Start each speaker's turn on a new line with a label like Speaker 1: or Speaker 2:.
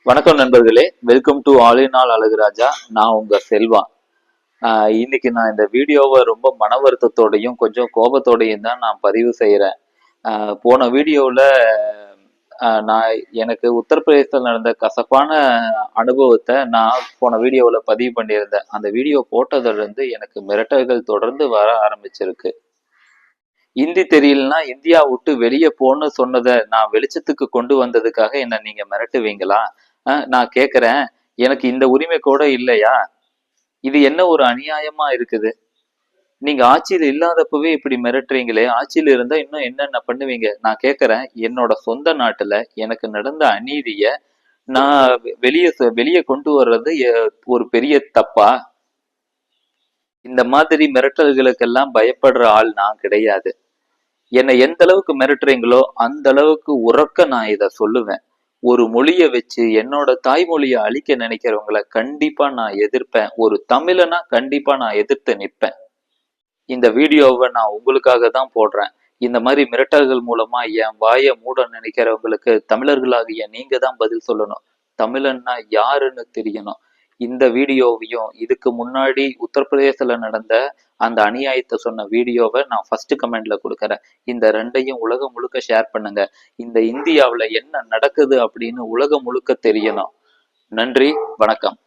Speaker 1: வணக்கம் நண்பர்களே, welcome to all in all Azhaguraja. நான் உங்க செல்வா. இன்னைக்கு நான் இந்த வீடியோவை ரொம்ப மன வருத்தத்தோடையும் கொஞ்சம் கோபத்தோடையும் தான் நான் பதிவு செய்யறேன். போன வீடியோவில் நான் எனக்கு உத்தரப்பிரதேசத்தில் நடந்த கசப்பான அனுபவத்தை நான் போன வீடியோவில் பதிவு பண்ணியிருந்தேன். அந்த வீடியோ போட்டதுல இருந்து எனக்கு மிரட்டல்கள் தொடர்ந்து வர ஆரம்பிச்சிருக்கு. இந்தி தெரியலனா இந்தியா விட்டு வெளியே போன்னு சொன்னதை நான் வெளிச்சத்துக்கு கொண்டு வந்ததுக்காக என்ன நீங்க மிரட்டுவீங்களா? நான் கேக்குறேன், எனக்கு இந்த உரிமை கூட இல்லையா? இது என்ன ஒரு அநியாயமா இருக்குது? நீங்க ஆட்சியில் இல்லாதப்பவே இப்படி மிரட்டுறீங்களே, ஆட்சியில் இருந்தா இன்னும் என்னென்ன பண்ணுவீங்க? நான் கேக்குறேன், என்னோட சொந்த நாட்டுல எனக்கு நடந்த அநீதிய நான் வெளியே கொண்டு வர்றது ஒரு பெரிய தப்பா? இந்த மாதிரி மிரட்டல்களுக்கெல்லாம் பயப்படுற ஆள் நான் கிடையாது. என்னை எந்த அளவுக்கு மிரட்டுறீங்களோ அந்த அளவுக்கு உறக்க நான் இத சொல்லுவேன். ஒரு மொழியை வச்சு என்னோட தாய்மொழியை அழிக்க நினைக்கிறவங்கள கண்டிப்பா நான் எதிர்ப்பேன். ஒரு தமிழனா கண்டிப்பா நான் எதிர்த்து நிற்பேன். இந்த வீடியோவை நான் உங்களுக்காக தான் போடுறேன். இந்த மாதிரி மிரட்டல்கள் மூலமா என் வாயை மூட நினைக்கிறவங்களுக்கு தமிழர்களாகிய நீங்க தான் பதில் சொல்லணும். தமிழன்னா யாருன்னு தெரியணும். இந்த வீடியோவையும் இதுக்கு முன்னாடி உத்தரப்பிரதேசத்துல நடந்த அந்த அநியாயத்தை சொன்ன வீடியோவை நான் ஃபர்ஸ்ட் கமெண்ட்ல கொடுக்குறேன். இந்த ரெண்டையும் உலகம் முழுக்க ஷேர் பண்ணுங்க. இந்த இந்தியாவில் என்ன நடக்குது அப்படின்னு உலகம் முழுக்க தெரியணும். நன்றி, வணக்கம்.